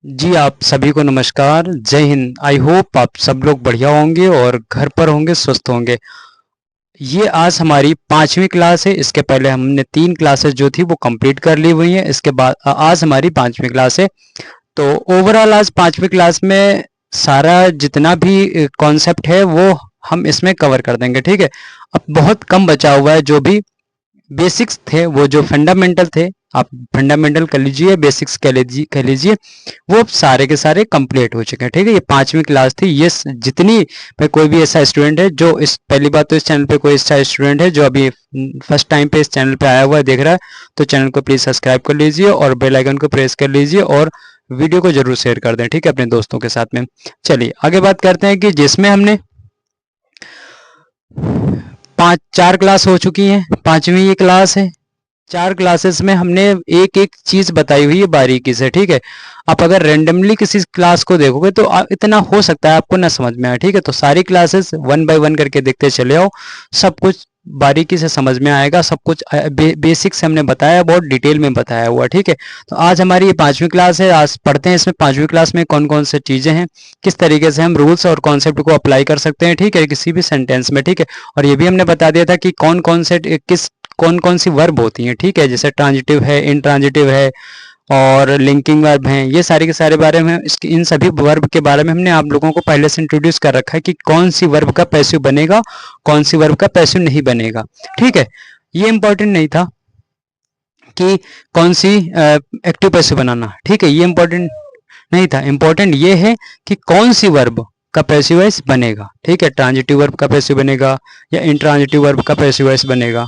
जी, आप सभी को नमस्कार, जय हिंद। आई होप आप सब लोग बढ़िया होंगे और घर पर होंगे, स्वस्थ होंगे। ये आज हमारी 5वीं क्लास है। इसके पहले हमने 3 क्लासेस जो थी वो कंप्लीट कर ली हुई हैं। इसके बाद आज हमारी 5वीं क्लास है। तो ओवरऑल आज 5वीं क्लास में सारा जितना भी कॉन्सेप्ट है वो हम इसमें कवर कर देंगे, ठीक है। अब बहुत कम बचा हुआ है, जो भी बेसिक्स थे, वो जो फंडामेंटल थे, आप फंडामेंटल कर लीजिए, बेसिक्स कह लीजिए, वो सारे के सारे कंप्लीट हो चुके हैं, ठीक है। ये 5वीं क्लास थी। ये जितनी भाई कोई भी ऐसा स्टूडेंट है जो इस पहली बात तो इस चैनल पे कोई ऐसा स्टूडेंट है जो अभी फर्स्ट टाइम पे इस चैनल पे आया हुआ है, देख रहा है, तो चैनल को प्लीज सब्सक्राइब कर लीजिए और बेल आइकन को प्रेस कर लीजिए और वीडियो को जरूर शेयर कर दें, ठीक है, अपने दोस्तों के साथ में। चलिए आगे बात करते हैं कि जिसमें हमने 4 क्लास हो चुकी हैं। 5वीं ये क्लास है। 4 क्लासेस में हमने एक एक चीज बताई हुई है बारीकी से, ठीक है। आप अगर रेंडमली किसी क्लास को देखोगे तो इतना हो सकता है आपको ना समझ में आए, ठीक है। तो सारी क्लासेस 1 बाय 1 करके देखते चले आओ, सब कुछ बारीकी से समझ में आएगा। सब कुछ बेसिक से हमने बताया, बहुत डिटेल में बताया हुआ, ठीक है। तो आज हमारी ये 5वीं क्लास है। आज पढ़ते हैं इसमें 5वीं क्लास में कौन कौन से चीजें हैं, किस तरीके से हम रूल्स और कॉन्सेप्ट को अप्लाई कर सकते हैं, ठीक है, किसी भी सेंटेंस में, ठीक है। और ये भी हमने बता दिया था कि कौन कौन सी वर्ब होती हैं, ठीक है, जैसे ट्रांजिटिव है, इंट्रांजिटिव है और लिंकिंग वर्ब हैं। ये सारे के सारे बारे में इन सभी वर्ब के बारे में हमने आप लोगों को पहले से इंट्रोड्यूस कर रखा है कि कौन सी वर्ब का पैसिव बनेगा, कौन सी वर्ब का पैसिव नहीं बनेगा, ठीक है। ये इंपॉर्टेंट नहीं था कि कौन सी एक्टिव पैसिव बनाना, ठीक है, ये इंपॉर्टेंट नहीं था। इंपॉर्टेंट ये है कि कौन सी वर्ब का पैसिव वॉइस बनेगा, ठीक है। ट्रांजिटिव वर्ब का पैसिव बनेगा या इंट्रांजिटिव वर्ब का पैसिव वॉइस बनेगा।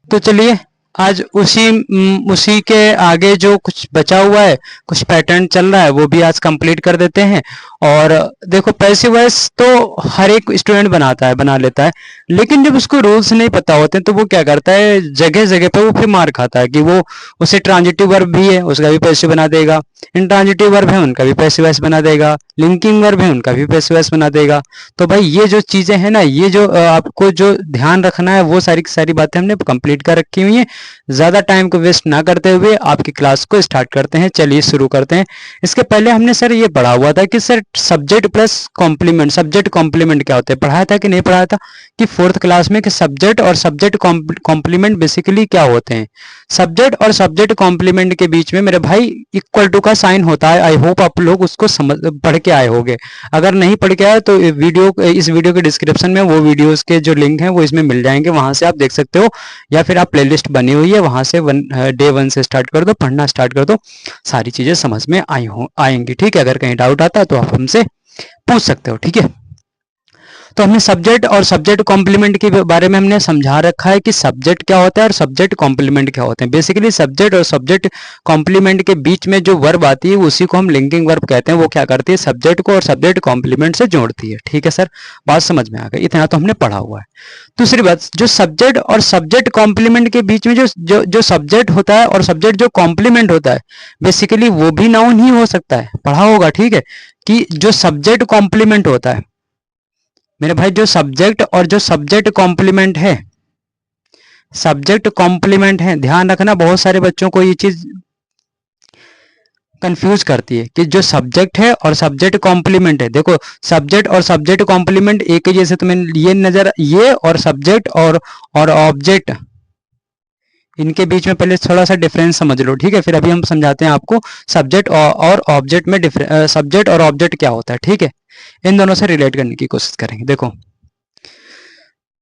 तो चलिए आज उसी के आगे जो कुछ बचा हुआ है, कुछ पैटर्न चल रहा है, वो भी आज कंप्लीट कर देते हैं। और देखो पैसिव वॉइस तो हर एक स्टूडेंट बना लेता है, लेकिन जब उसको रूल्स नहीं पता होते तो वो क्या करता है, जगह जगह पे वो फिर मार खाता है कि वो उसे ट्रांजिटिव वर्ब भी है उसका भी पैसिव बना देगा, इंट्रांजिटिव वर्ब है उनका भी पैसिव वॉइस बना देगा, लिंकिंग वर्ब है उनका भी पैसिव वॉइस बना देगा। तो भाई ये जो चीजें हैं ना, ये जो आपको जो ध्यान रखना है, वो सारी की सारी बातें हमने कंप्लीट कर रखी हुई हैं। ज्यादा टाइम को वेस्ट ना करते हुए आपकी क्लास को स्टार्ट करते हैं। चलिए शुरू करते हैं। इसके पहले हमने सर ये पढ़ा हुआ था कि sir subject plus complement, subject complement क्या होता है, पढ़ाया था कि नहीं पढ़ाया था कि 4th क्लास में कि सब्जेक्ट और सब्जेक्ट कॉम्प्लीमेंट बेसिकली क्या होते हैं। सब्जेक्ट और सब्जेक्ट कॉम्प्लीमेंट के बीच में मेरे भाई इक्वल टू का साइन होता है। आई होप आप लोग उसको समझ पढ़ के आए होंगे। अगर नहीं पढ़ के आए तो इस वीडियो के डिस्क्रिप्शन में वो वीडियोस के जो लिंक हैं वो इसमें मिल जाएंगे, वहां से आप देख सकते हो, या फिर आप प्लेलिस्ट बनी हुई है वहां से डे 1 से स्टार्ट कर दो, पढ़ना स्टार्ट कर दो, सारी चीजें समझ में आएंगी, ठीक है। अगर कहीं डाउट आता है तो आप हमसे पूछ सकते हो, ठीक है। तो हमने सब्जेक्ट और सब्जेक्ट कॉम्प्लीमेंट के बारे में हमने समझा रखा है कि सब्जेक्ट क्या होता है और सब्जेक्ट कॉम्प्लीमेंट क्या होते हैं। बेसिकली सब्जेक्ट और सब्जेक्ट कॉम्प्लीमेंट के बीच में जो वर्ब आती है उसी को हम लिंकिंग वर्ब कहते हैं। वो क्या करती है, सब्जेक्ट को और सब्जेक्ट कॉम्प्लीमेंट से जोड़ती है, ठीक है सर, बात समझ में आ गई, इतना तो हमने पढ़ा हुआ है। दूसरी बात, जो सब्जेक्ट और सब्जेक्ट कॉम्प्लीमेंट के बीच में जो सब्जेक्ट होता है और सब्जेक्ट जो कॉम्प्लीमेंट होता है, बेसिकली वो भी नाउन ही हो सकता है, पढ़ा होगा, ठीक है। कि जो सब्जेक्ट कॉम्प्लीमेंट होता है मेरे भाई, जो सब्जेक्ट और जो सब्जेक्ट कॉम्प्लीमेंट है, सब्जेक्ट कॉम्प्लीमेंट है, ध्यान रखना, बहुत सारे बच्चों को ये चीज कंफ्यूज करती है कि जो सब्जेक्ट है और सब्जेक्ट कॉम्प्लीमेंट है। देखो सब्जेक्ट और सब्जेक्ट कॉम्प्लीमेंट एक ही जैसे तुम्हें ये और सब्जेक्ट और ऑब्जेक्ट, इनके बीच में पहले थोड़ा सा डिफरेंस समझ लो, ठीक है। फिर अभी हम समझाते हैं आपको सब्जेक्ट और ऑब्जेक्ट में सब्जेक्ट और ऑब्जेक्ट क्या होता है, ठीक है। इन दोनों से रिलेट करने की कोशिश करेंगे। देखो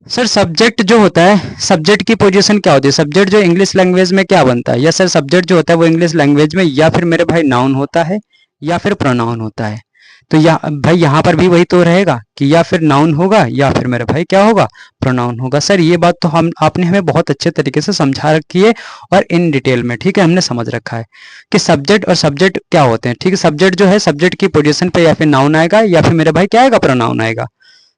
सर, सब्जेक्ट जो होता है, सब्जेक्ट की पोजीशन क्या होती है, सब्जेक्ट जो इंग्लिश लैंग्वेज में क्या बनता है, या सर सब्जेक्ट जो होता है वो इंग्लिश लैंग्वेज में या फिर मेरे भाई नाउन होता है या फिर प्रोनाउन होता है। तो भाई यहाँ पर भी वही तो रहेगा कि या फिर नाउन होगा या फिर मेरे भाई क्या होगा, प्रोनाउन होगा। सर ये बात तो आपने हमें बहुत अच्छे तरीके से समझा रखी है और इन डिटेल में, ठीक है, हमने समझ रखा है कि सब्जेक्ट और सब्जेक्ट क्या होते हैं, ठीक है। सब्जेक्ट जो है, सब्जेक्ट की पोजीशन पे या फिर नाउन आएगा या फिर मेरे भाई क्या आएगा, प्रोनाउन आएगा।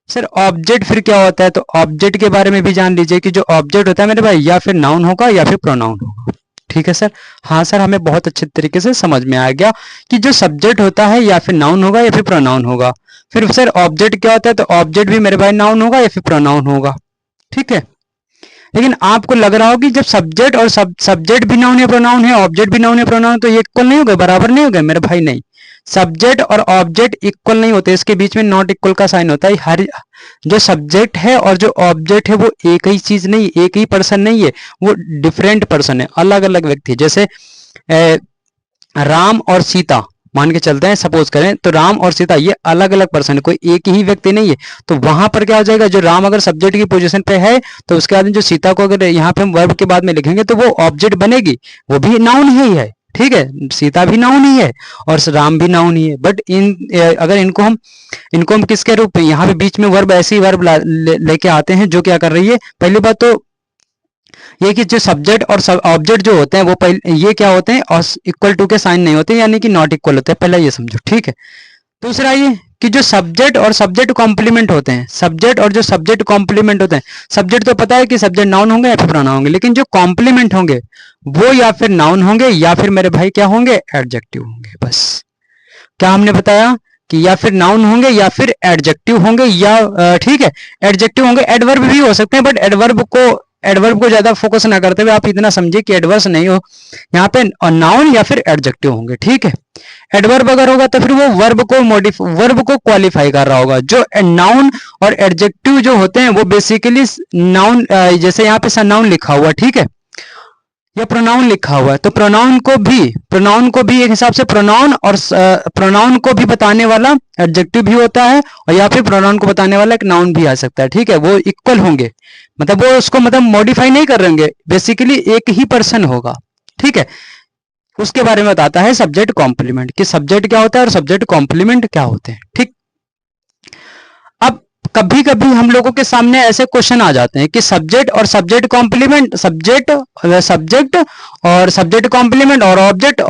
सर ऑब्जेक्ट फिर क्या होता है, तो ऑब्जेक्ट के बारे में भी जान लीजिए कि जो ऑब्जेक्ट होता है मेरे भाई या फिर नाउन होगा या फिर प्रोनाउन होगा, ठीक है सर। हाँ सर, हमें बहुत अच्छे तरीके से समझ में आ गया कि जो सब्जेक्ट होता है या फिर नाउन होगा या फिर प्रोनाउन होगा। फिर सर ऑब्जेक्ट क्या होता है, तो ऑब्जेक्ट भी मेरे भाई नाउन होगा या फिर प्रोनाउन होगा, ठीक है। लेकिन आपको लग रहा हो कि जब सब्जेक्ट और सब्जेक्ट भी नाउन या प्रोनाउन है, ऑब्जेक्ट भी नाउन या प्रोनाउन, तो ये इक्वल नहीं हो गए, बराबर नहीं हो गए मेरे भाई? नहीं, सब्जेक्ट और ऑब्जेक्ट इक्वल नहीं होते, इसके बीच में नॉट इक्वल का साइन होता है। हर जो सब्जेक्ट है और जो ऑब्जेक्ट है वो एक ही चीज नहीं, एक ही पर्सन नहीं है, वो डिफरेंट पर्सन है, अलग अलग व्यक्ति है। जैसे राम और सीता मान के चलते हैं, सपोज करें, तो राम और सीता ये अलग अलग पर्सन है, कोई एक ही व्यक्ति नहीं है। तो वहां पर क्या हो जाएगा, जो राम अगर सब्जेक्ट की पोजीशन पे है तो उसके बाद में जो सीता को अगर यहाँ पे हम वर्ब के बाद में लिखेंगे तो वो ऑब्जेक्ट बनेगी, वो भी नाउन ही है। ठीक है, सीता भी नाउन ही है और राम भी नाउन ही है। बट अगर इनको हम किसके रूप में, यहाँ पे बीच में वर्ब, ऐसी वर्ब लेके आते हैं जो क्या कर रही है। पहली बात तो ये कि जो सब्जेक्ट और ऑब्जेक्ट जो होते हैं वो पहले ये क्या होते हैं, और इक्वल टू के साइन नहीं होते, यानी कि नॉट इक्वल होते हैं, पहला ये समझो। ठीक है, दूसरा ये कि जो सब्जेक्ट और सब्जेक्ट कॉम्प्लीमेंट होते हैं, सब्जेक्ट और जो सब्जेक्ट कॉम्प्लीमेंट होते हैं, सब्जेक्ट तो पता है कि सब्जेक्ट नाउन होंगे या फिर प्रोनाउन होंगे, लेकिन जो कॉम्प्लीमेंट होंगे वो या फिर नाउन होंगे या फिर मेरे भाई क्या होंगे, एडजेक्टिव होंगे। बस क्या हमने बताया कि या फिर नाउन होंगे या फिर एडजेक्टिव होंगे, या ठीक है, एडजेक्टिव होंगे, एडवर्ब भी हो सकते हैं, बट एडवर्ब को ज्यादा फोकस ना करते हुए आप इतना समझिए कि एडवर्स नहीं हो यहाँ पे, नाउन या फिर एडजेक्टिव होंगे। ठीक है, एडवर्ब अगर होगा तो फिर वो वर्ब को क्वालिफाई कर रहा होगा। जो नाउन और एडजेक्टिव जो होते हैं वो बेसिकली नाउन, जैसे यहाँ पे नाउन लिखा हुआ, ठीक है, या प्रोनाउन लिखा हुआ है, तो प्रोनाउन को भी एक हिसाब से प्रोनाउन को भी बताने वाला एडजेक्टिव भी होता है, और या फिर प्रोनाउन को बताने वाला एक नाउन भी आ सकता है। ठीक है, वो इक्वल होंगे, मतलब वो उसको मतलब मॉडिफाई नहीं कर रहेंगे, बेसिकली एक ही पर्सन होगा। ठीक है, उसके बारे में बताता है सब्जेक्ट कॉम्प्लीमेंट, कि सब्जेक्ट क्या होता है और सब्जेक्ट कॉम्प्लीमेंट क्या होते हैं। ठीक, अब कभी कभी हम लोगों के सामने ऐसे क्वेश्चन आ जाते हैं कि सब्जेक्ट और सब्जेक्ट कॉम्प्लीमेंट, सब्जेक्ट और सब्जेक्ट कॉम्प्लीमेंट और ऑब्जेक्ट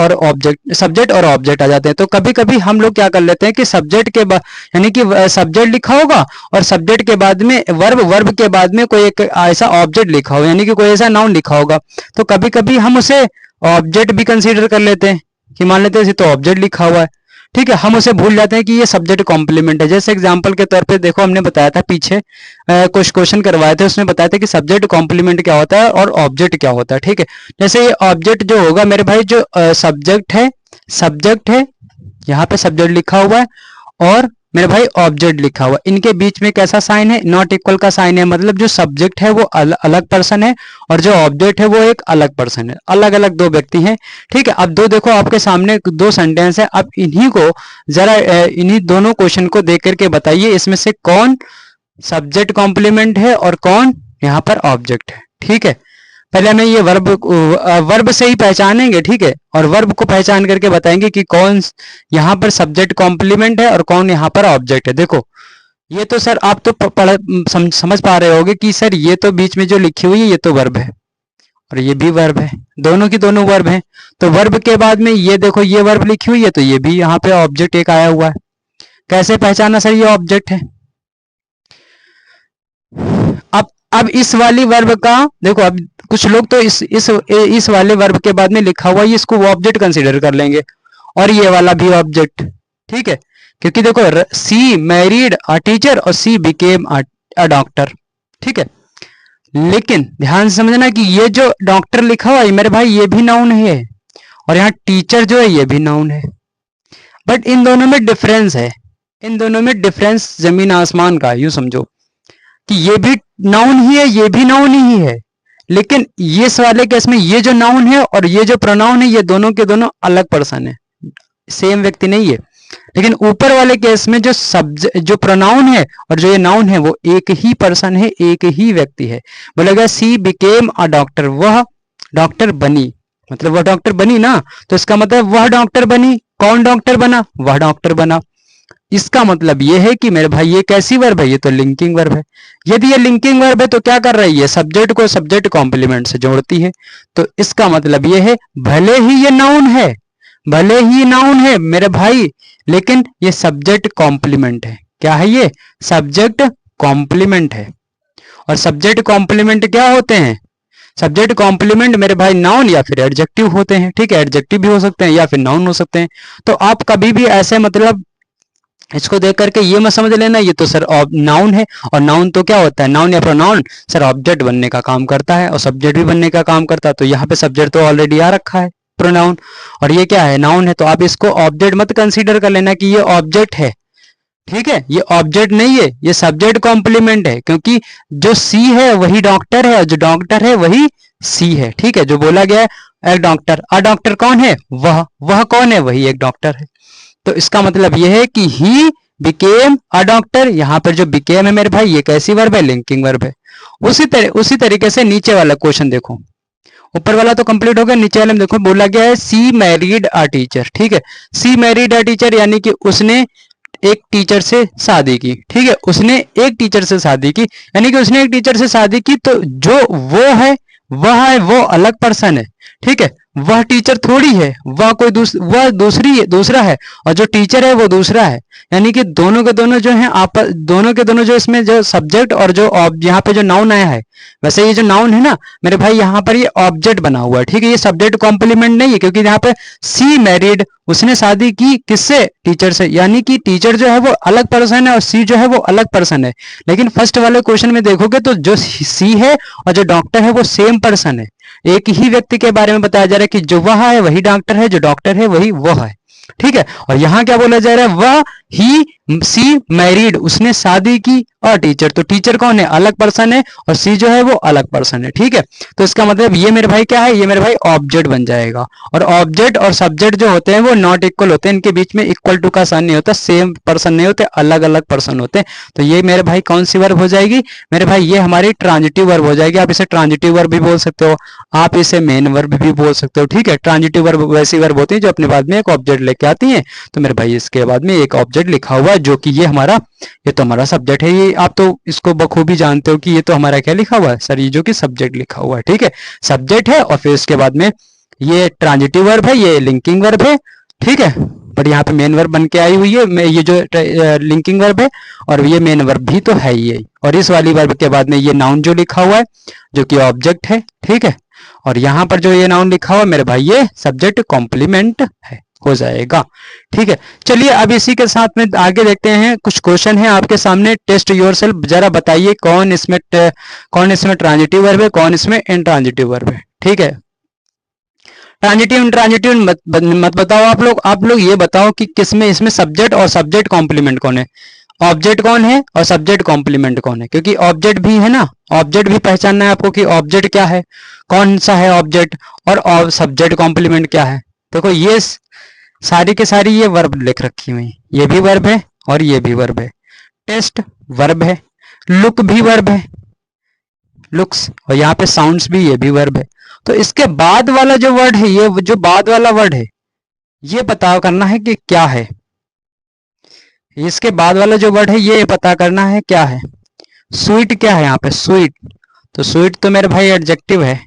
सब्जेक्ट और ऑब्जेक्ट आ जाते हैं। तो कभी कभी हम लोग क्या कर लेते हैं कि सब्जेक्ट के बाद, यानी कि सब्जेक्ट लिखा होगा और सब्जेक्ट के बाद में वर्ब के बाद में कोई एक ऐसा ऑब्जेक्ट लिखा होगा, यानी कि कोई ऐसा नाउन लिखा होगा, तो कभी कभी हम उसे ऑब्जेक्ट भी कंसीडर कर लेते हैं, कि मान लेते हैं तो ऑब्जेक्ट लिखा हुआ है। ठीक है, हम उसे भूल जाते हैं कि ये सब्जेक्ट कॉम्प्लीमेंट है। जैसे एग्जांपल के तौर पे देखो, हमने बताया था पीछे कुछ क्वेश्चन करवाए थे, उसमें बताया था कि सब्जेक्ट कॉम्प्लीमेंट क्या होता है और ऑब्जेक्ट क्या होता है। ठीक है, जैसे ये ऑब्जेक्ट जो होगा मेरे भाई, जो सब्जेक्ट है, यहाँ पे सब्जेक्ट लिखा हुआ है और मेरे भाई ऑब्जेक्ट लिखा हुआ, इनके बीच में कैसा साइन है, नॉट इक्वल का साइन है। मतलब जो सब्जेक्ट है वो अलग पर्सन है और जो ऑब्जेक्ट है वो एक अलग पर्सन है, अलग अलग दो व्यक्ति हैं। ठीक है, अब देखो आपके सामने दो सेंटेंस है, अब इन्हीं को जरा इन्हीं दोनों क्वेश्चन को देख करके बताइए, इसमें से कौन सब्जेक्ट कॉम्प्लीमेंट है और कौन यहाँ पर ऑब्जेक्ट है। ठीक है, पहले हमें ये वर्ब से ही पहचानेंगे। ठीक है, और वर्ब को पहचान करके बताएंगे कि कौन यहाँ पर सब्जेक्ट कॉम्प्लीमेंट है और कौन यहाँ पर ऑब्जेक्ट है। देखो, ये तो सर आप तो समझ पा रहे होगे कि सर ये तो बीच में जो लिखी हुई है ये तो वर्ब है और ये भी वर्ब है, दोनों की दोनों वर्ब है। तो वर्ब के बाद में ये देखो, ये वर्ब लिखी हुई है तो ये भी यहाँ पे ऑब्जेक्ट एक आया हुआ है। कैसे पहचाना सर ये ऑब्जेक्ट है? अब इस वाली वर्ब का देखो, अब कुछ लोग तो इस वाले वर्ब के बाद में लिखा हुआ है इसको वो ऑब्जेक्ट कंसीडर कर लेंगे, और ये वाला भी ऑब्जेक्ट। ठीक है, क्योंकि देखो सी मैरिड अ टीचर और सी बिकेम अ डॉक्टर। ठीक है, लेकिन ध्यान से समझना कि ये जो डॉक्टर लिखा हुआ है मेरे भाई ये भी नाउन है, और यहाँ टीचर जो है ये भी नाउन है, बट इन दोनों में डिफरेंस है, इन दोनों में डिफरेंस जमीन आसमान का। यूं समझो कि ये भी नाउन ही है, ये भी नाउन ही है, लेकिन ये इस वाले केस में ये जो नाउन है और ये जो प्रोनाउन है ये दोनों के दोनों अलग पर्सन है, सेम व्यक्ति नहीं है। लेकिन ऊपर वाले केस में जो प्रोनाउन है और जो ये नाउन है वो एक ही पर्सन है, एक ही व्यक्ति है। बोलेगा सी बिकेम अ डॉक्टर, वह डॉक्टर बनी, मतलब वह डॉक्टर बनी ना, तो इसका मतलब वह डॉक्टर बनी। कौन डॉक्टर बना? वह डॉक्टर बना। इसका मतलब ये है कि मेरे भाई ये कैसी वर्ब है? ये तो लिंकिंग वर्ब है। यदि ये लिंकिंग वर्ब है तो क्या कर रही है? सब्जेक्ट को सब्जेक्ट कॉम्प्लीमेंट से जोड़ती है। तो इसका मतलब ये है भले ही ये नाउन है, भले ही नाउन है मेरे भाई, लेकिन ये सब्जेक्ट कॉम्प्लीमेंट है। क्या है ये? सब्जेक्ट कॉम्प्लीमेंट है। और सब्जेक्ट कॉम्प्लीमेंट क्या होते हैं? सब्जेक्ट कॉम्प्लीमेंट मेरे भाई नाउन या फिर एडजेक्टिव होते हैं। ठीक है, एडजेक्टिव भी हो सकते हैं या फिर नाउन हो सकते हैं। तो आप कभी भी ऐसे मतलब इसको देख करके ये मत समझ लेना ये तो सर नाउन है, और नाउन तो क्या होता है, नाउन या प्रोनाउन सर ऑब्जेक्ट बनने का काम करता है और सब्जेक्ट भी बनने का काम करता है। तो यहाँ पे सब्जेक्ट तो ऑलरेडी आ रखा है प्रोनाउन, और ये क्या है, नाउन है। तो आप इसको ऑब्जेक्ट मत कंसीडर कर लेना कि ये ऑब्जेक्ट है, ठीक है, ये ऑब्जेक्ट नहीं है, ये सब्जेक्ट कॉम्प्लीमेंट है, क्योंकि जो सी है वही डॉक्टर है और जो डॉक्टर है वही सी है, ठीक है। जो बोला गया है एक डॉक्टर, अ डॉक्टर कौन है, वह कौन है, वही एक डॉक्टर है। तो इसका मतलब यह है कि ही बिकेम अ डॉक्टर। यहाँ पर जो बिकेम है मेरे भाई ये कैसी वर्ब है, लिंकिंग वर्ब है। उसी तरीके से नीचे वाला क्वेश्चन देखो, ऊपर वाला तो कंप्लीट हो गया, नीचे वाले में देखो बोला गया है सी मैरिड अ टीचर, ठीक है। सी मैरिड अ टीचर यानी कि उसने एक टीचर से शादी की, ठीक है, उसने एक टीचर से शादी की, यानी कि उसने एक टीचर से शादी की। तो जो वो अलग पर्सन है, ठीक है, वह टीचर थोड़ी है, वह दूसरा है, और जो टीचर है वो दूसरा है। यानी कि दोनों के दोनों जो है दोनों के दोनों जो इसमें जो सब्जेक्ट और जो यहाँ पे जो नाउन आया है, वैसे ये जो नाउन है ना मेरे भाई यहाँ पर ये ऑब्जेक्ट बना हुआ है, ठीक है, ये सब्जेक्ट कॉम्प्लीमेंट नहीं है, क्योंकि यहाँ पे सी मैरिड, उसने शादी की किससे, टीचर से, यानी कि टीचर जो है वो अलग पर्सन है और सी जो है वो अलग पर्सन है। लेकिन फर्स्ट वाले क्वेश्चन में देखोगे तो जो सी है और जो डॉक्टर है वो सेम पर्सन है, एक ही व्यक्ति के बारे में बताया जा रहा है कि जो वह है वही डॉक्टर है, जो डॉक्टर है वही वह है, ठीक है। और यहाँ क्या बोला जा रहा है, वह ही सी मैरिड, उसने शादी की, और टीचर, तो टीचर कौन है, अलग पर्सन है, और सी जो है वो अलग पर्सन है, ठीक है। तो इसका मतलब ये मेरे भाई क्या है, ये मेरे भाई ऑब्जेक्ट बन जाएगा। और ऑब्जेक्ट और सब्जेक्ट जो होते हैं वो नॉट इक्वल होते हैं, इनके बीच में इक्वल टू का साइन नहीं होता, सेम पर्सन नहीं होते, अलग अलग पर्सन होते हैं। तो ये मेरे भाई कौन सी वर्ब हो जाएगी मेरे भाई, ये हमारी ट्रांजिटिव वर्ब हो जाएगी। आप इसे ट्रांजिटिव वर्ब भी बोल सकते हो, आप इसे मेन वर्ब भी बोल सकते हो, ठीक है। ट्रांजिटिव वर्ब वैसी वर्ब होती है जो अपने बाद में एक ऑब्जेक्ट लेके आती है। तो मेरे भाई इसके बाद में एक ऑब्जेक्ट लिखा हुआ है जो कि ये तो हमारा सब्जेक्ट है, ये आप तो इसको बखूबी जानते हो कि ये तो हमारा क्या लिखा हुआ है सर, ये जो कि सब्जेक्ट लिखा हुआ है, ठीक है, सब्जेक्ट है। और फिर इसके बाद में ये ट्रांजिटिव वर्ब है, ये लिंकिंग वर्ब है, ठीक है। पर यहाँ पे मेन वर्ब बन के आई हुई है, ये जो लिंकिंग वर्ब है, और ये मेन वर्ब भी तो है ही। और इस वाली वर्ब के बाद में ये नाउन जो लिखा हुआ है जो कि ऑब्जेक्ट है, ठीक है। और यहाँ पर जो ये नाउन लिखा हुआ है मेरे भाई ये सब्जेक्ट कॉम्प्लीमेंट है, हो जाएगा, ठीक है। चलिए अब इसी के साथ में आगे देखते हैं, कुछ क्वेश्चन है आपके सामने, टेस्ट योरसेल्फ, जरा बताइए कौन इसमें ट्रांजिटिव वर्ब है, कौन इसमें इंट्रांजिटिव वर्ब है, ठीक है। ट्रांजिटिव इंट्रांजिटिव मत बताओ आप लोग ये बताओ कि किसमें इसमें सब्जेक्ट और सब्जेक्ट कॉम्प्लीमेंट कौन है, ऑब्जेक्ट कौन है और सब्जेक्ट कॉम्प्लीमेंट कौन है, क्योंकि ऑब्जेक्ट भी है ना, ऑब्जेक्ट भी पहचानना है आपको कि ऑब्जेक्ट क्या है, कौन सा है ऑब्जेक्ट, और सब्जेक्ट कॉम्प्लीमेंट क्या है। देखो ये सारी के सारी ये वर्ब लिख रखी हुई, ये भी वर्ब है और ये भी वर्ब है, टेस्ट वर्ब है, लुक भी वर्ब है, लुक्स, और यहाँ पे साउंड्स भी, ये भी वर्ब है। तो इसके बाद वाला जो वर्ड है, ये जो बाद वाला वर्ड है ये पता करना है कि क्या है, इसके बाद वाला जो वर्ड है ये पता करना है क्या है। स्वीट क्या है यहाँ पे, स्वीट, तो स्वीट तो मेरे भाई एडजेक्टिव है,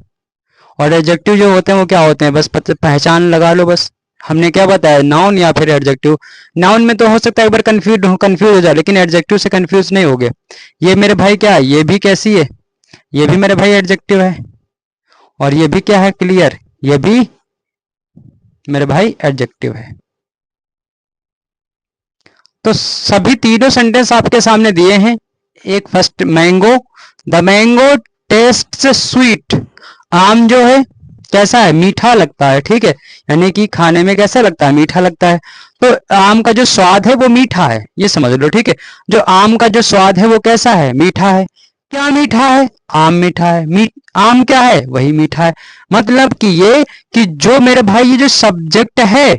और एडजेक्टिव जो होते हैं वो क्या होते हैं, बस पहचान लगा लो बस। हमने क्या बताया, नाउन या फिर एडजेक्टिव। नाउन में तो हो सकता है एक बार कंफ्यूज हो जाए, लेकिन एडजेक्टिव से कंफ्यूज नहीं हो गए। ये मेरे भाई क्या है, ये भी कैसी है, ये भी मेरे भाई एडजेक्टिव है, और ये भी क्या है, क्लियर, ये भी मेरे भाई एडजेक्टिव है। तो सभी तीनों सेंटेंस आपके सामने दिए हैं। एक first, mango, the mango test sweet, आम जो है कैसा है, मीठा लगता है, ठीक है, यानी कि खाने में कैसा लगता है, मीठा लगता है। तो आम का जो स्वाद है वो मीठा है, ये समझ लो, ठीक है। जो आम का जो स्वाद है वो कैसा है, मीठा है। क्या मीठा है, आम मीठा है, आम क्या है, वही मीठा है। मतलब कि ये कि जो मेरे भाई ये जो सब्जेक्ट है,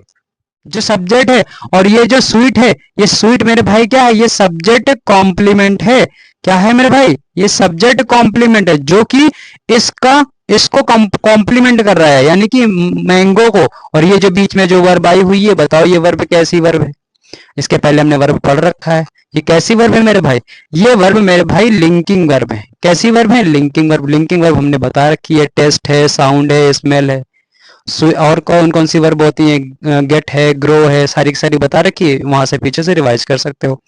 जो सब्जेक्ट है, और ये जो स्वीट है, ये स्वीट मेरे भाई क्या है, ये सब्जेक्ट कॉम्प्लीमेंट है। क्या है मेरे भाई, ये सब्जेक्ट कॉम्प्लीमेंट है, जो कि इसको कॉम्प्लीमेंट कर रहा है, यानी कि मैंगो को। और ये जो बीच में जो वर्ब आई हुई है, बताओ ये वर्ब कैसी वर्ब है, इसके पहले हमने वर्ब पढ़ रखा है, ये कैसी वर्ब है मेरे भाई, ये वर्ब मेरे भाई लिंकिंग वर्ब है। कैसी वर्ब है, लिंकिंग वर्ब। लिंकिंग वर्ब हमने बता रखी है, टेस्ट है, साउंड है, स्मेल है, और कौन कौन सी वर्ब होती है, गेट है, ग्रो है, सारी की सारी बता रखी है, वहां से पीछे से रिवाइज कर सकते हो।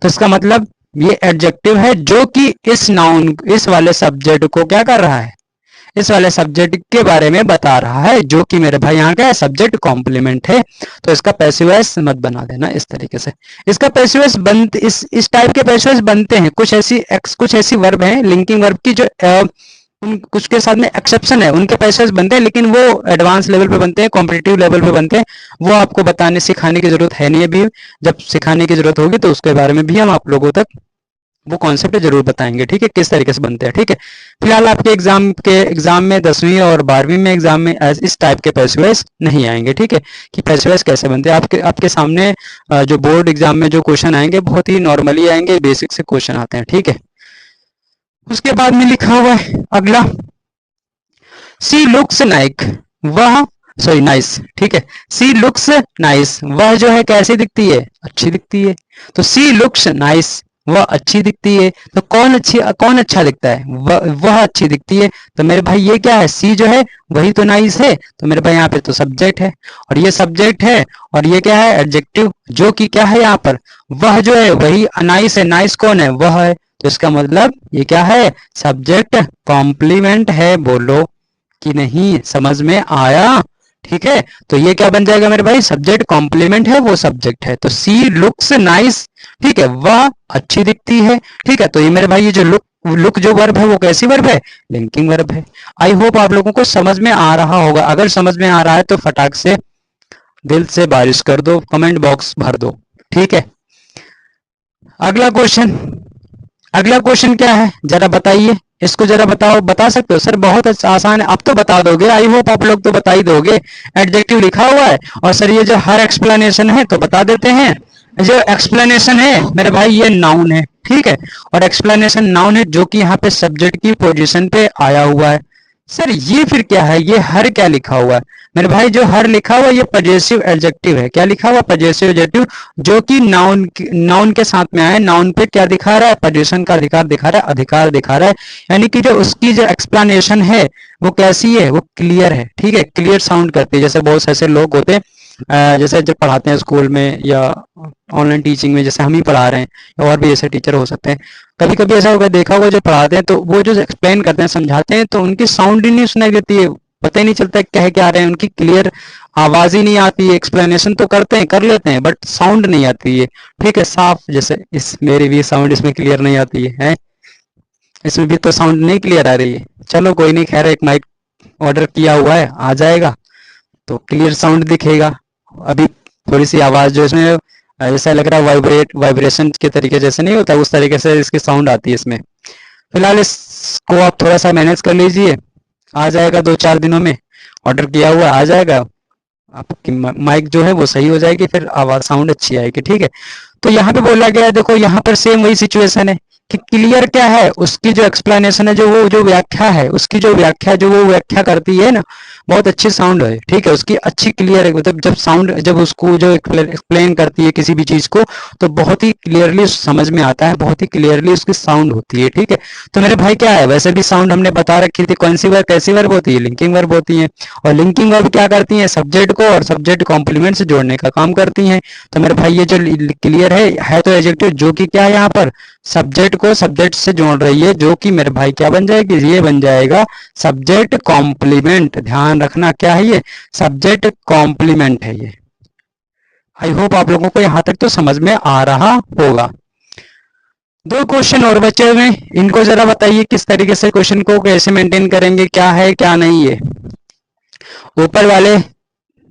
तो इसका मतलब ये एडजेक्टिव है जो कि इस नाउन, इस वाले सब्जेक्ट को क्या कर रहा है, इस वाले सब्जेक्ट के बारे में बता रहा है, जो कि मेरे भाई यहाँ का है सब्जेक्ट कॉम्प्लीमेंट है। तो इसका पैसिव वॉइस मत बना देना इस तरीके से। इसका पैसिव वॉइस बनते इस टाइप के पैसिव वॉइस बनते हैं। कुछ ऐसी वर्ब हैं लिंकिंग वर्ब की जो कुछ के साथ में एक्सेप्शन है, उनके पैसेज बनते हैं, लेकिन वो एडवांस लेवल पे बनते हैं, कॉम्पिटिटिव लेवल पे बनते हैं। वो आपको बताने सिखाने की जरूरत है नहीं अभी, जब सिखाने की जरूरत होगी तो उसके बारे में भी हम आप लोगों तक वो कॉन्सेप्ट जरूर बताएंगे, ठीक है, किस तरीके से बनते हैं, ठीक है। फिलहाल आपके एग्जाम में 10वीं और 12वीं में एग्जाम में इस टाइप के पैसिव वॉइस नहीं आएंगे, ठीक है, कि पैसिव वॉइस कैसे बनते हैं। आपके सामने जो बोर्ड एग्जाम में जो क्वेश्चन आएंगे बहुत ही नॉर्मली आएंगे, बेसिक से क्वेश्चन आते हैं, ठीक है। उसके बाद में लिखा हुआ है अगला, सी लुक्स लाइक, वह सॉरी नाइस, ठीक है, सी लुक्स नाइस, वह जो है कैसी दिखती है, अच्छी दिखती है। तो सी लुक्स नाइस, वह अच्छी दिखती है। तो कौन अच्छा दिखता है, वह अच्छी दिखती है। तो मेरे भाई ये क्या है, सी जो है वही तो नाइस है। तो मेरे भाई यहाँ पे तो सब्जेक्ट है, और ये सब्जेक्ट है, और ये क्या है एडजेक्टिव, जो कि क्या है यहाँ पर वह जो है वही नाइस है। नाइस कौन है, वह है। तो इसका मतलब ये क्या है, सब्जेक्ट कॉम्प्लीमेंट है। बोलो कि नहीं, समझ में आया, ठीक है। तो ये क्या बन जाएगा मेरे भाई, सब्जेक्ट कॉम्प्लीमेंट है, वो सब्जेक्ट है। तो सी लुक्स नाइस, ठीक है, वह अच्छी दिखती है, ठीक है। तो ये मेरे भाई ये जो लुक जो वर्ब है वो कैसी वर्ब है, लिंकिंग वर्ब है। आई होप आप लोगों को समझ में आ रहा होगा। अगर समझ में आ रहा है तो फटाक से दिल से बारिश कर दो, कमेंट बॉक्स भर दो, ठीक है। अगला क्वेश्चन क्या है जरा बताइए, इसको जरा बताओ, बता सकते हो सर, बहुत आसान है, अब तो बता दोगे, आई होप आप लोग तो बता ही दोगे। एडजेक्टिव लिखा हुआ है, और सर ये जो हर एक्सप्लेनेशन है तो बता देते हैं। जो एक्सप्लेनेशन है मेरे भाई ये नाउन है, ठीक है, और एक्सप्लेनेशन नाउन है जो कि यहाँ पे सब्जेक्ट की पोजीशन पे आया हुआ है। सर ये फिर क्या है, ये हर क्या लिखा हुआ है मेरे भाई, जो हर लिखा हुआ है ये पजेसिव एडजेक्टिव है। क्या लिखा हुआ, पजेसिव एडजेक्टिव, जो कि नाउन के साथ में आए। नाउन पे क्या दिखा रहा है, पोजीशन का अधिकार दिखा रहा है, अधिकार दिखा रहा है। यानी कि जो उसकी जो एक्सप्लेनेशन है वो कैसी है, वो क्लियर है, ठीक है, क्लियर साउंड करती है। जैसे बहुत से ऐसे लोग होते हैं जैसे जब पढ़ाते हैं स्कूल में या ऑनलाइन टीचिंग में, जैसे हम ही पढ़ा रहे हैं, या और भी ऐसे टीचर हो सकते हैं, कभी कभी ऐसा होगा, देखा होगा, जो पढ़ाते हैं तो वो जो एक्सप्लेन करते हैं, समझाते हैं, तो उनकी साउंड ही नहीं सुनाई देती है, पता ही नहीं चलता कह क्या रहे हैं, उनकी क्लियर आवाज ही नहीं आती है। एक्सप्लेनेशन तो करते हैं, कर लेते हैं, बट साउंड नहीं आती है, ठीक है, साफ। जैसे मेरी भी साउंड इसमें क्लियर नहीं आती है, इसमें भी तो साउंड नहीं क्लियर आ रही है। चलो कोई नहीं, खैर एक माइक ऑर्डर किया हुआ है, आ जाएगा तो क्लियर साउंड दिखेगा। अभी थोड़ी सी आवाज जो इसमें ऐसा लग रहा है वाइब्रेशन के तरीके जैसे नहीं होता, उस तरीके से इसकी साउंड आती है इसमें। फिलहाल इसको आप थोड़ा सा मैनेज कर लीजिए, आ जाएगा 2-4 दिनों में, ऑर्डर किया हुआ आ जाएगा, आपकी माइक जो है वो सही हो जाएगी, फिर आवाज साउंड अच्छी आएगी, ठीक है। तो यहाँ पे बोला गया है, देखो यहाँ पर सेम वही सिचुएशन है कि क्लियर क्या है, उसकी जो एक्सप्लेनेशन है, जो व्याख्या है, उसकी जो व्याख्या जो वो व्याख्या करती है ना, बहुत अच्छी साउंड है, ठीक है, उसकी अच्छी क्लियर है। मतलब जब साउंड जब उसको जो एक्सप्लेन करती है किसी भी चीज को, तो बहुत ही क्लियरली समझ में आता है, बहुत ही क्लियरली उसकी साउंड होती है, ठीक है। तो मेरे भाई क्या है, वैसे भी साउंड हमने बता रखी थी, कौन सी वर्ब कैसी वर्ब होती है, लिंकिंग वर्ब होती है। और लिंकिंग वर्ब क्या करती है, सब्जेक्ट को और सब्जेक्ट कॉम्प्लीमेंट से जोड़ने का काम करती है। तो मेरे भाई ये जो क्लियर है तो एडजेक्टिव, जो कि क्या है यहाँ पर सब्जेक्ट को सब्जेक्ट से जोड़ रही है, जो कि मेरे भाई क्या बन जाएगी, ये बन जाएगा सब्जेक्ट कॉम्प्लीमेंट। ध्यान रखना क्या है, ये सब्जेक्ट कॉम्प्लीमेंट है ये। आई होप आप लोगों को यहां तक तो समझ में आ रहा होगा। 2 क्वेश्चन और बचे हुए, इनको जरा बताइए किस तरीके से क्वेश्चन को कैसे मेंटेन करेंगे, क्या है क्या नहीं है। ऊपर वाले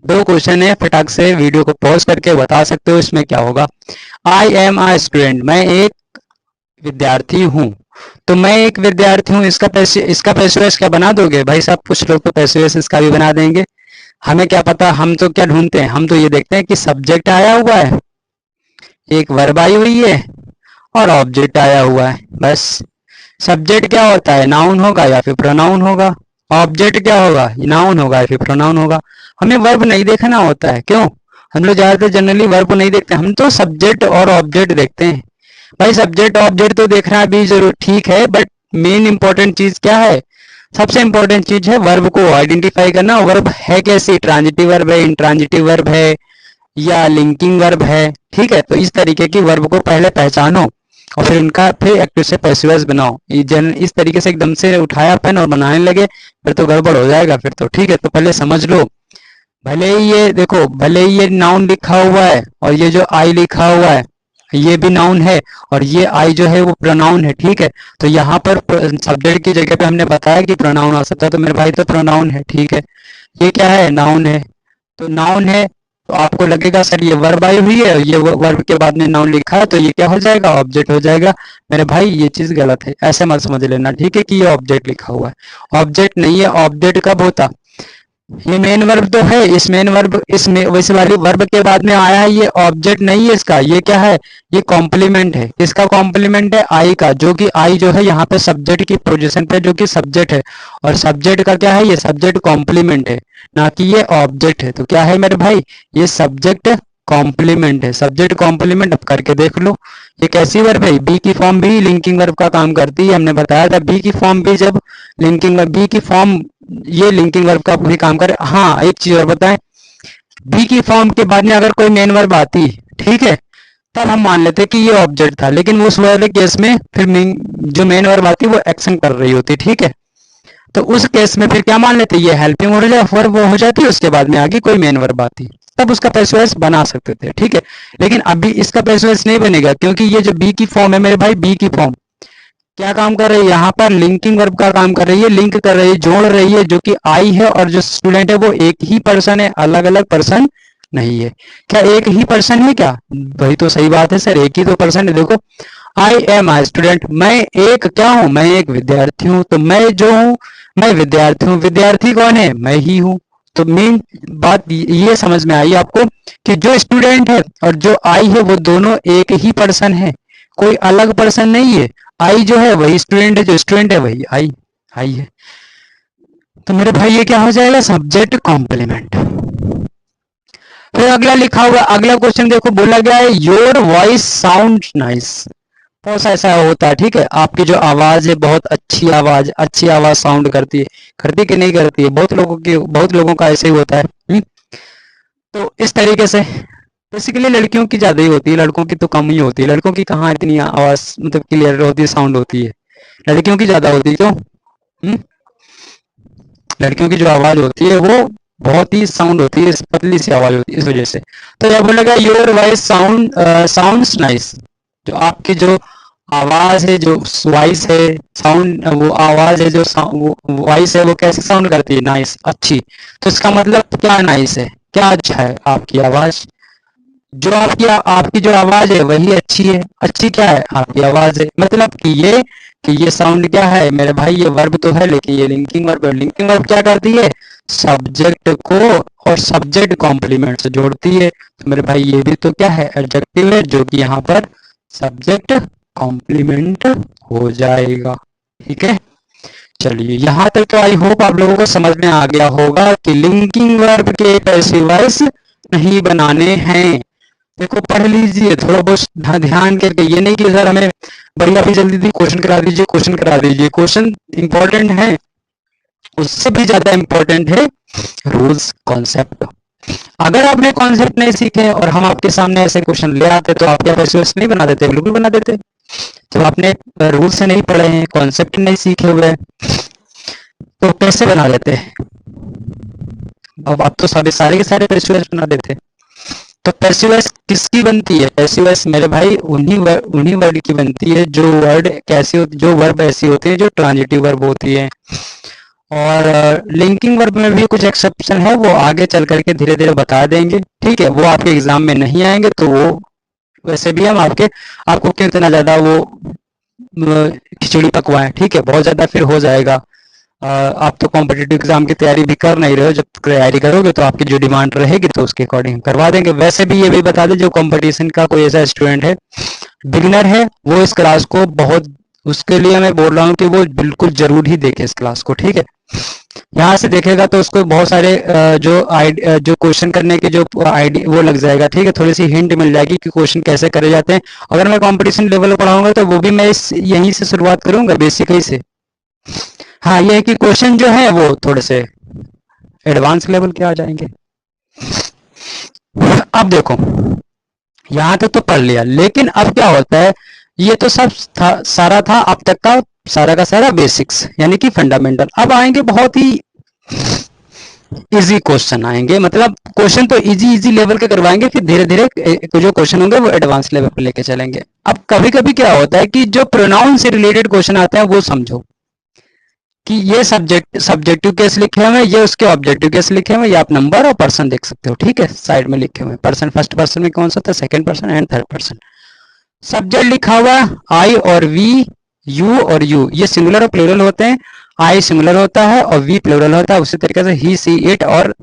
2 क्वेश्चन है, फटाक से वीडियो को पॉज करके बता सकते हो इसमें क्या होगा। आई एम आ स्टूडेंट, मैं एक विद्यार्थी हूँ। तो मैं एक विद्यार्थी हूँ, इसका पैसिव क्या बना दोगे भाई साहब, कुछ लोग तो पैसिव इसका भी बना देंगे। हमें क्या पता, हम तो क्या ढूंढते हैं, हम तो ये देखते हैं कि सब्जेक्ट आया हुआ है, एक वर्ब आई हुई है, और ऑब्जेक्ट आया हुआ है, बस। सब्जेक्ट क्या होता है, नाउन होगा या फिर प्रोनाउन होगा। ऑब्जेक्ट क्या होगा, नाउन होगा या फिर प्रोनाउन होगा। हमें वर्ब नहीं देखना होता है, क्यों, हम लोग ज्यादातर जनरली वर्ब को नहीं देखते, हम तो सब्जेक्ट और ऑब्जेक्ट देखते हैं। भाई सब्जेक्ट ऑब्जेक्ट तो देखना भी जरूर ठीक है, बट मेन इंपॉर्टेंट चीज क्या है, सबसे इंपॉर्टेंट चीज है वर्ब को आइडेंटिफाई करना। वर्ब है कैसी, ट्रांजिटिव वर्ब है, इंट्रांजिटिव वर्ब है, या लिंकिंग वर्ब है, ठीक है। तो इस तरीके की वर्ब को पहले पहचानो, और फिर उनका फिर एक्टिव से पैसिव वॉइस बनाओ। इस तरीके से एकदम से उठाया पेन और बनाने लगे फिर तो गड़बड़ हो जाएगा फिर तो। ठीक है, तो पहले समझ लो, भले ही ये देखो, भले ही ये नाउन लिखा हुआ है और ये जो आई लिखा हुआ है ये भी नाउन है और ये आई जो है वो प्रोनाउन है। ठीक है, तो यहाँ पर सब्जेक्ट की जगह पे हमने बताया कि प्रोनाउन आ सकता है, तो मेरे भाई तो प्रोनाउन है। ठीक है, ये क्या है, नाउन है। तो नाउन है तो आपको लगेगा सर ये वर्ब आई हुई है, ये वर्ब के बाद में नाउन लिखा है तो ये क्या हो जाएगा, ऑब्जेक्ट हो जाएगा। मेरे भाई ये चीज गलत है, ऐसे मत समझ लेना। ठीक है, कि ये ऑब्जेक्ट लिखा हुआ है, ऑब्जेक्ट नहीं है। ऑब्जेक्ट कब होता, ये मेन वर्ब तो है, इस मेन वर्ब इसमें वैसे वाली वर्ब के बाद में आया है, ये ऑब्जेक्ट नहीं है इसका। ये क्या है, ये कॉम्प्लीमेंट है। किसका कॉम्प्लीमेंट है, आई का, जो कि आई जो है यहाँ पे सब्जेक्ट की पोजीशन पे जो कि सब्जेक्ट है, और सब्जेक्ट का क्या है, ये सब्जेक्ट कॉम्प्लीमेंट है, ना कि ये ऑब्जेक्ट है। तो क्या है मेरे भाई, ये सब्जेक्ट कॉम्प्लीमेंट है, सब्जेक्ट कॉम्प्लीमेंट। अब करके देख लो ये कैसी वर्ब है, बी की फॉर्म भी लिंकिंग वर्ब का काम करती है। हमने बताया था बी की फॉर्म भी जब लिंकिंग वर्ब, बी की फॉर्म ये लिंकिंग वर्ब का भी काम करे। हाँ, एक चीज और बताएं, बी की फॉर्म के बाद में अगर कोई मेन वर्ब आती, ठीक है, तब हम मान लेते कि ये ऑब्जेक्ट था, लेकिन उस वाले केस में फिर जो मेन वर्ब आती वो एक्शन कर रही होती। ठीक है, तो उस केस में फिर क्या मान लेते, ये हेल्पिंग वर्ब हो जाती है, उसके बाद में आगे कोई मेन वर्ब आती, तब उसका पैसिव वॉइस बना सकते थे। ठीक है, लेकिन अभी इसका पैसिव वॉइस नहीं बनेगा, क्योंकि ये जो बी की फॉर्म है मेरे भाई, बी की फॉर्म क्या काम कर रही है, यहाँ पर लिंकिंग वर्ब का काम कर रही है, लिंक कर रही है, जोड़ रही है, जो कि आई है, और जो स्टूडेंट है वो एक ही पर्सन है, अलग अलग पर्सन नहीं है। क्या एक ही पर्सन है क्या, भाई तो सही बात है सर, एक ही तो पर्सन है। देखो, आई एम आई स्टूडेंट, मैं एक क्या हूं, मैं एक विद्यार्थी हूं। तो मैं जो हूं, मैं विद्यार्थी हूं, विद्यार्थी कौन है, मैं ही हूं। तो मेन बात ये समझ में आई आपको कि जो स्टूडेंट है और जो आई है वो दोनों एक ही पर्सन है, कोई अलग पर्सन नहीं है। आई जो है वही स्टूडेंट है, जो स्टूडेंट है वही आई आई है। तो मेरे भाई ये क्या हो जाएगा, सब्जेक्ट कॉम्प्लीमेंट। फिर अगला लिखा हुआ, अगला क्वेश्चन देखो, बोला गया है योर वॉइस साउंड नाइस। बहुत सा ऐसा होता है, ठीक है, आपकी जो आवाज है बहुत अच्छी आवाज साउंड करती है, करती कि नहीं करती है, बहुत लोगों का ऐसे ही होता है। तो इस तरीके से बेसिकली लड़कियों की ज्यादा ही होती है, लड़कों की तो कम ही होती है। लड़कों की कहाँ इतनी आवाज मतलब क्लियर होती है, साउंड होती है, लड़कियों की ज्यादा होती है। क्यों, लड़कियों की जो आवाज होती है वो बहुत ही साउंड होती है, पतली सी आवाज होती है, इस वजह से। तो यह बोलेगा योर वॉइस साउंड्स नाइस, जो आपकी जो आवाज है, जो वॉइस है, साउंड, वो आवाज है, जो वॉइस है वो कैसी साउंड करती है, नाइस, अच्छी। तो इसका मतलब क्या नाइस है, क्या अच्छा है, आपकी आवाज, जो आपकी जो आवाज है वही अच्छी है। अच्छी क्या है, आपकी आवाज है। मतलब कि ये साउंड क्या है मेरे भाई, ये वर्ब तो है लेकिन ये लिंकिंग वर्ब है। लिंकिंग वर्ब क्या करती है, सब्जेक्ट को और सब्जेक्ट कॉम्प्लीमेंट से जोड़ती है। तो मेरे भाई ये भी तो क्या है, एडजेक्टिव है, जो कि यहाँ पर सब्जेक्ट कॉम्प्लीमेंट हो जाएगा। ठीक है, चलिए यहाँ तक तो आई होप आप लोगों को समझ में आ गया होगा कि लिंकिंग वर्ब के पैसिव वॉइस नहीं बनाने हैं। देखो पढ़ लीजिए थोड़ा बहुत ध्यान करके, ये नहीं कि सर हमें बढ़िया भी जल्दी क्वेश्चन करा दीजिए, क्वेश्चन करा दीजिए। क्वेश्चन इंपॉर्टेंट है, उससे भी ज्यादा इंपॉर्टेंट है रूल्स कॉन्सेप्ट। अगर आपने कॉन्सेप्ट नहीं सीखे और हम आपके सामने ऐसे क्वेश्चन ले आते तो आप क्या पैसिव नहीं बना देते, बिल्कुल बना देते। तो आपने रूल से नहीं पढ़े हैं, कॉन्सेप्ट नहीं सीखे हुए, तो कैसे बना देते। अब आप तो सारे के सारे पैसिव बना देते। तो पैसिव वॉइस किसकी बनती है, पैसिव वॉइस मेरे भाई उन्हीं वर्ड की बनती है जो वर्ड कैसी होती, जो वर्ब ऐसी होती है जो ट्रांजिटिव वर्ब होती है। और लिंकिंग वर्ब में भी कुछ एक्सेप्शन है, वो आगे चल करके धीरे धीरे बता देंगे। ठीक है, वो आपके एग्जाम में नहीं आएंगे, तो वो वैसे भी हम आपको क्यों इतना ज्यादा वो खिचड़ी पकवाएं। ठीक है, बहुत ज्यादा फिर हो जाएगा। आप तो कॉम्पिटिटिव एग्जाम की तैयारी भी कर नहीं रहे हो, जब तैयारी करोगे तो आपकी जो डिमांड रहेगी तो उसके अकॉर्डिंग करवा देंगे। वैसे भी ये भी बता दें, जो कंपटीशन का कोई ऐसा स्टूडेंट है, बिगिनर है, वो इस क्लास को बहुत, उसके लिए मैं बोल रहा हूँ कि वो बिल्कुल जरूर ही देखे इस क्लास को। ठीक है, यहाँ से देखेगा तो उसको बहुत सारे जो क्वेश्चन करने के जो आईडी वो लग जाएगा। ठीक है, थोड़ी सी हिंट मिल जाएगी कि क्वेश्चन कैसे करे जाते हैं। अगर मैं कंपटीशन लेवल पढ़ाऊंगा तो वो भी मैं यहीं से शुरुआत करूंगा, बेसिक ही से। हाँ, ये है कि क्वेश्चन जो है वो थोड़े से एडवांस लेवल के आ जाएंगे। अब देखो, यहां तक तो पढ़ लिया, लेकिन अब क्या होता है, ये तो सब था, सारा था अब तक का सारा का सारा बेसिक्स यानी कि फंडामेंटल। अब आएंगे बहुत ही इजी क्वेश्चन आएंगे, मतलब क्वेश्चन तो इजी इजी लेवल के करवाएंगे, फिर धीरे धीरे जो क्वेश्चन होंगे वो एडवांस लेवल पे लेके चलेंगे। अब कभी कभी क्या होता है कि जो प्रोनाउन से रिलेटेड क्वेश्चन आते हैं वो समझो कि ये सब्जेक्टिव केस लिखे हुए हैं, ये उसके ऑब्जेक्टिव केस लिखे हुए हैं, या आप नंबर और पर्सन देख सकते हो, ठीक है, साइड में लिखे हुए हैं। पर्सन फर्स्ट पर्सन में कौन सा था, second person and third person. Subject लिखा हुआ आई और वी, यू और यू, ये सिंगुलर और प्लूरल होते हैं। आई सिंगुलर होता है और वी प्लूरल होता है। उसी तरीके से ही, सी, इट और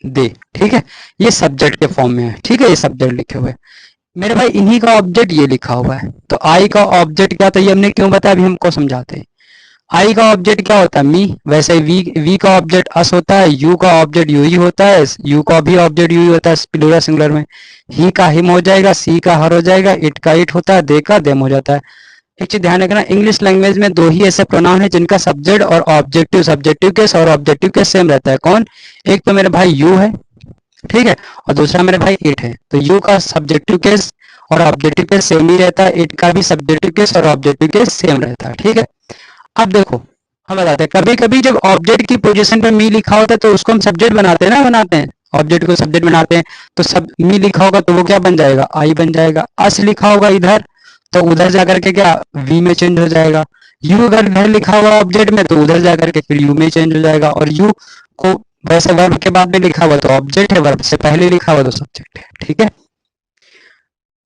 दे, ठीक है, ये सब्जेक्ट के फॉर्म में है, ठीक है, ये सब्जेक्ट लिखे हुए हैं। मेरे भाई इन्हीं का ऑब्जेक्ट ये लिखा हुआ है, तो आई का ऑब्जेक्ट क्या था ये हमने क्यों बताया, अभी हमको समझाते हैं। आई का ऑब्जेक्ट क्या होता है, मी, वैसे वी का ऑब्जेक्ट अस होता है, यू का ऑब्जेक्ट यू ही होता है, यू का भी ऑब्जेक्ट यू ही होता है प्लूरल सिंगुलर में। ही का हिम हो जाएगा, सी का हर हो जाएगा, इट का इट होता है, दे का देम हो जाता है। एक चीज ध्यान रखना, इंग्लिश लैंग्वेज में दो ही ऐसे प्रोनाउन है जिनका सब्जेक्ट और ऑब्जेक्टिव, सब्जेक्टिव केस और ऑब्जेक्टिव केस सेम रहता है। कौन, एक तो मेरे भाई यू है, ठीक है, और दूसरा मेरे भाई इट है। तो यू का सब्जेक्टिव केस और ऑब्जेक्टिव केस सेम ही रहता है, इट का भी सब्जेक्टिव केस और ऑब्जेक्टिव केस सेम रहता है, ठीक है। अब देखो हम बताते हैं, कभी कभी जब ऑब्जेक्ट की पोजीशन पर मी लिखा होता है तो उसको हम सब्जेक्ट बनाते हैं ना, बनाते हैं, ऑब्जेक्ट को सब्जेक्ट बनाते हैं। तो सब मी लिखा होगा तो वो क्या बन जाएगा, आई बन जाएगा। अस लिखा होगा इधर तो उधर जाकर के क्या वी में चेंज हो जाएगा। यू अगर इधर लिखा हुआ ऑब्जेक्ट में तो उधर जाकर के फिर यू में चेंज हो जाएगा। और यू को वैसे वर्ब के बाद में लिखा हुआ तो ऑब्जेक्ट है, वर्ब से पहले लिखा हुआ तो सब्जेक्ट है, ठीक है।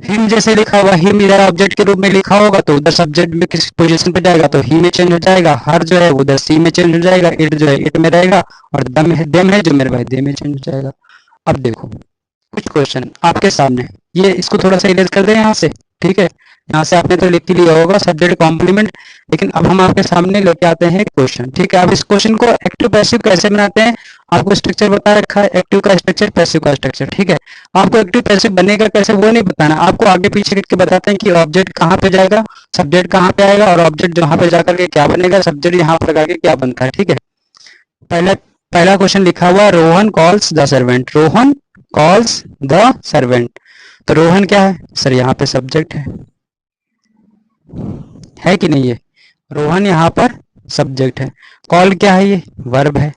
हिम जैसे लिखा हुआ, हिम इधर ऑब्जेक्ट के रूप में लिखा होगा तो उधर सब्जेक्ट में किस पोजीशन पे जाएगा तो ही में चेंज हो जाएगा। हर जो है उधर सी में चेंज हो जाएगा, इट जो है इट में रहेगा, और देम है जो मेरे भाई दे में चेंज हो जाएगा। अब देखो कुछ क्वेश्चन आपके सामने, ये इसको थोड़ा सा इरेज कर दें यहाँ से, ठीक है। यहाँ से आपने तो लिख ही लिया होगा सब्जेक्ट कॉम्प्लीमेंट, लेकिन अब हम आपके सामने लेके आते हैं क्वेश्चन, ठीक है। अब इस क्वेश्चन को एक्टिव पैसिव कैसे बनाते हैं, आपको स्ट्रक्चर बता रखा है, एक्टिव का स्ट्रक्चर, पैसिव का स्ट्रक्चर, ठीक है। आपको एक्टिव पैसिव बनेगा कैसे वो नहीं बताना, आपको आगे पीछे करके बताते हैं कि ऑब्जेक्ट कहाँ पे जाएगा, सब्जेक्ट कहाँ पे आएगा, और ऑब्जेक्ट जहाँ पे जाकर के क्या बनेगा, सब्जेक्ट यहाँ पर लगा के क्या बनता है, ठीक है। पहला पहला क्वेश्चन लिखा हुआ, Rohan calls the servant, Rohan calls the servant. तो रोहन क्या है सर, यहाँ पे सब्जेक्ट है कि नहीं, है रोहन यहाँ पर सब्जेक्ट है। कॉल क्या है, ये वर्ब है।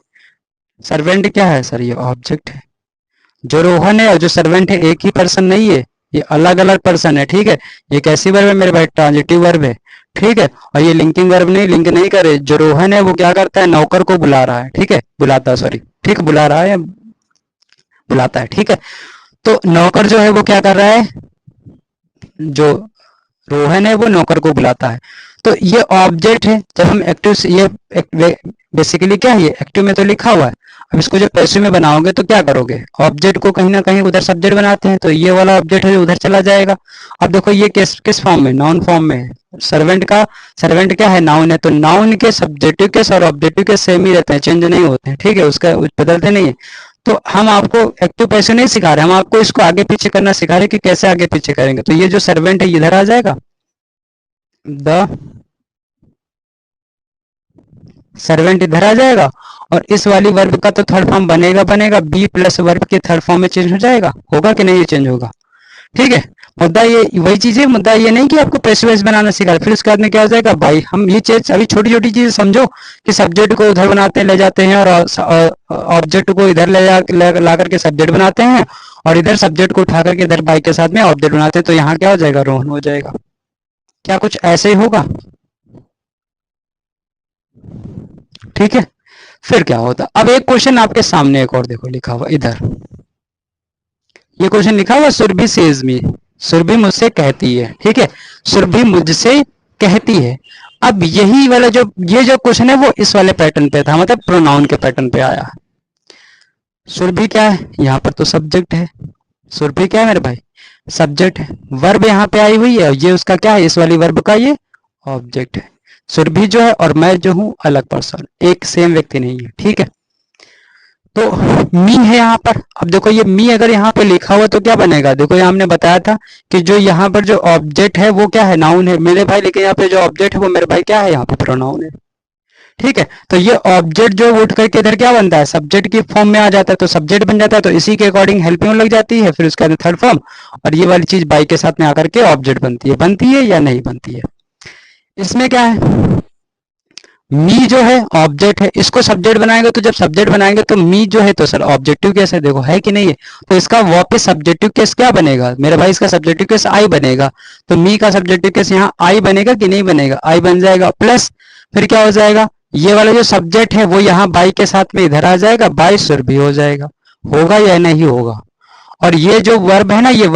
सर्वेंट क्या है सर, ये ऑब्जेक्ट है। जो रोहन है और जो सर्वेंट है एक ही पर्सन नहीं है, ये अलग अलग पर्सन है, ठीक है। ये कैसी वर्ब है मेरे भाई, ट्रांजिटिव वर्ब है, ठीक है। और ये लिंकिंग वर्ब नहीं, लिंक नहीं करे। जो रोहन है वो क्या करता है, नौकर को बुला रहा है, ठीक है, बुलाता है, सॉरी, ठीक, बुला रहा है, बुलाता है, ठीक है। तो नौकर जो है वो क्या कर रहा है, जो रोहन है वो नौकर को बुलाता है। तो ये ऑब्जेक्ट है। जब हम एक्टिव से ये बेसिकली क्या है, ये एक्टिव में तो लिखा हुआ है। अब इसको जब पैसिव में बनाओगे तो क्या करोगे, ऑब्जेक्ट को कहीं ना कहीं उधर सब्जेक्ट बनाते हैं, तो ये वाला ऑब्जेक्ट है जो उधर चला जाएगा। अब देखो ये किस फॉर्म में, नाउन फॉर्म में है। सर्वेंट क्या है, नाउन है। तो नाउन के सब्जेक्टिव केस और ऑब्जेक्टिव केस सेम ही रहते हैं, चेंज नहीं होते हैं, ठीक है, उसका बदलते नहीं है। तो हम आपको एक्टिव पैसिव नहीं सिखा रहे, हम आपको इसको आगे पीछे करना सिखा रहे कि कैसे आगे पीछे करेंगे। तो ये जो सर्वेंट है इधर आ जाएगा, द सर्वेंट इधर आ जाएगा, और इस वाली वर्ब का तो थर्ड फॉर्म बनेगा बी प्लस वर्ब के थर्ड फॉर्म में चेंज हो जाएगा, होगा कि नहीं, ये चेंज होगा, ठीक है। मुद्दा ये वही चीज है, मुद्दा ये नहीं कि आपको पैसिव वॉइस बनाना सिखा, फिर उसके बाद में क्या हो जाएगा भाई, हम ये चीज अभी छोटी छोटी चीजें समझो कि सब्जेक्ट को उधर बनाते हैं, ले जाते हैं, और ऑब्जेक्ट को इधर ला करके सब्जेक्ट बनाते हैं, और इधर सब्जेक्ट को उठा करके इधर बाई के साथ में ऑब्जेक्ट बनाते हैं। तो यहाँ क्या हो जाएगा, रोहन हो जाएगा। क्या कुछ ऐसे ही होगा, ठीक है। फिर क्या होता, अब एक क्वेश्चन आपके सामने एक और देखो लिखा हुआ इधर, ये क्वेश्चन लिखा हुआ, सुरभि सेज मी, सुरभि मुझसे कहती है, ठीक है, सुरभि मुझसे कहती है। अब यही वाला जो ये जो क्वेश्चन है वो इस वाले पैटर्न पे था, मतलब प्रोनाउन के पैटर्न पे आया। सुरभि क्या है, यहाँ पर तो सब्जेक्ट है, सुरभि क्या है मेरे भाई, सब्जेक्ट है। वर्ब यहाँ पे आई हुई है, ये उसका क्या है, इस वाली वर्ब का ये ऑब्जेक्ट है। सुरभि जो है और मैं जो हूं अलग पर्सन, एक सेम व्यक्ति नहीं है, ठीक है। तो मी है यहाँ पर। अब देखो ये मी अगर यहाँ पे लिखा हुआ तो क्या बनेगा, देखो यहाँ हमने बताया था कि जो यहाँ पर जो ऑब्जेक्ट है वो क्या है, नाउन है मेरे भाई, लेकिन यहाँ पे जो ऑब्जेक्ट है वो मेरे भाई क्या है, यहाँ पे प्रोनाउन है, ठीक है, तो ये ऑब्जेक्ट जो उठ करके इधर क्या बनता है, सब्जेक्ट की फॉर्म में आ जाता है, तो सब्जेक्ट बन जाता है, तो इसी के अकॉर्डिंग हेल्पिंग लग जाती है, फिर उसके बाद थर्ड फॉर्म, और ये वाली चीज बाई के साथ में आकर के ऑब्जेक्ट बनती है या नहीं बनती है। इसमें क्या है, मी जो है ऑब्जेक्ट है, इसको सब्जेक्ट बनाएंगे, तो जब सब्जेक्ट बनाएंगे तो मी जो है तो सर ऑब्जेक्टिव केस है, देखो है कि नहीं है, तो इसका वापस सब्जेक्टिव केस क्या बनेगा मेरे भाई, इसका सब्जेक्टिव केस आई बनेगा, तो मी का सब्जेक्टिव केस यहाँ आई बनेगा कि नहीं बनेगा, आई बन जाएगा, प्लस फिर क्या हो जाएगा, ये वाला जो सब्जेक्ट है वो यहाँ बाई के साथ में इधर आ जाएगा, बाई सुरभि हो जाएगा, होगा या नहीं होगा। और ये जो वर्ब है ना, ये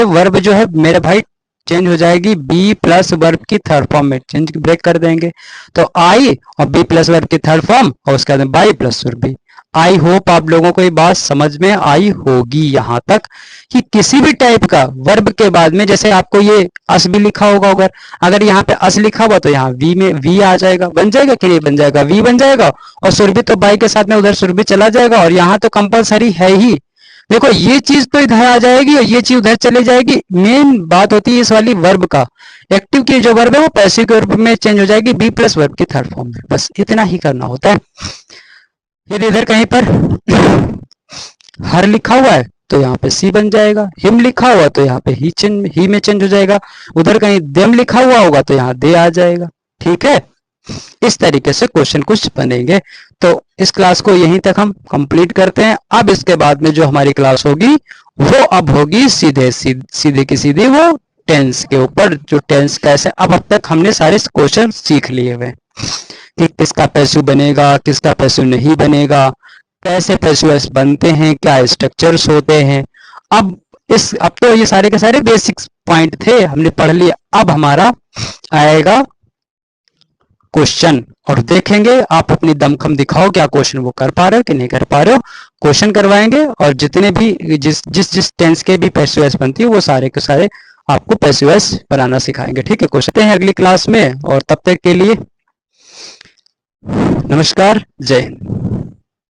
वर्ब जो है मेरे भाई चेंज हो जाएगी बी प्लस वर्ब की थर्ड फॉर्म में, चेंज ब्रेक कर देंगे, तो आई और बी प्लस वर्ब की थर्ड फॉर्म और उसके बाद बाई प्लस सुरभि। आई होप आप लोगों को ये बात समझ में आई होगी यहाँ तक, कि किसी भी टाइप का वर्ब के बाद में, जैसे आपको ये अस भी लिखा होगा, अगर यहाँ पे अस लिखा हुआ तो यहाँ वी में वी आ जाएगा, बन जाएगा कि नहीं बन जाएगा, वी बन जाएगा, और सुरभि तो बाई के साथ में उधर सुरभि चला जाएगा, और यहाँ तो कंपलसरी है ही, देखो ये चीज तो इधर आ जाएगी और ये चीज उधर चली जाएगी। मेन बात होती है इस वाली वर्ब का, एक्टिव की जो वर्ब है वो पैसिव के वर्ब में चेंज हो जाएगी बी प्लस वर्ब की थर्ड फॉर्म में, बस इतना ही करना होता है। यदि इधर कहीं पर हर लिखा हुआ है तो यहाँ पे सी बन जाएगा, हिम लिखा हुआ तो यहाँ पे ही में चेंज हो जाएगा, उधर कहीं देम लिखा हुआ होगा तो यहाँ दे आ जाएगा, ठीक है। इस तरीके से क्वेश्चन कुछ बनेंगे। तो इस क्लास को यहीं तक हम कंप्लीट करते हैं। अब इसके बाद में जो हमारी क्लास होगी वो अब होगी सीधे की सीधी वो टेंस के ऊपर, जो टेंस कैसे, अब तक हमने सारे क्वेश्चन सीख लिए हुए कि किसका पैसिव बनेगा, किसका पैसिव नहीं बनेगा, कैसे पैसिव बनते हैं, क्या स्ट्रक्चर्स होते हैं। अब तो ये सारे के सारे बेसिक पॉइंट थे, हमने पढ़ लिया। अब हमारा आएगा क्वेश्चन, और देखेंगे आप अपनी दमखम दिखाओ क्या क्वेश्चन वो कर पा रहे हो कि नहीं कर पा रहे हो। क्वेश्चन करवाएंगे और जितने भी जिस टेंस के भी पैसिव वॉइस बनती है वो सारे के सारे आपको पैसिव वॉइस बनाना सिखाएंगे, ठीक है। क्वेश्चन हैं अगली क्लास में, और तब तक के लिए नमस्कार, जय हिंद।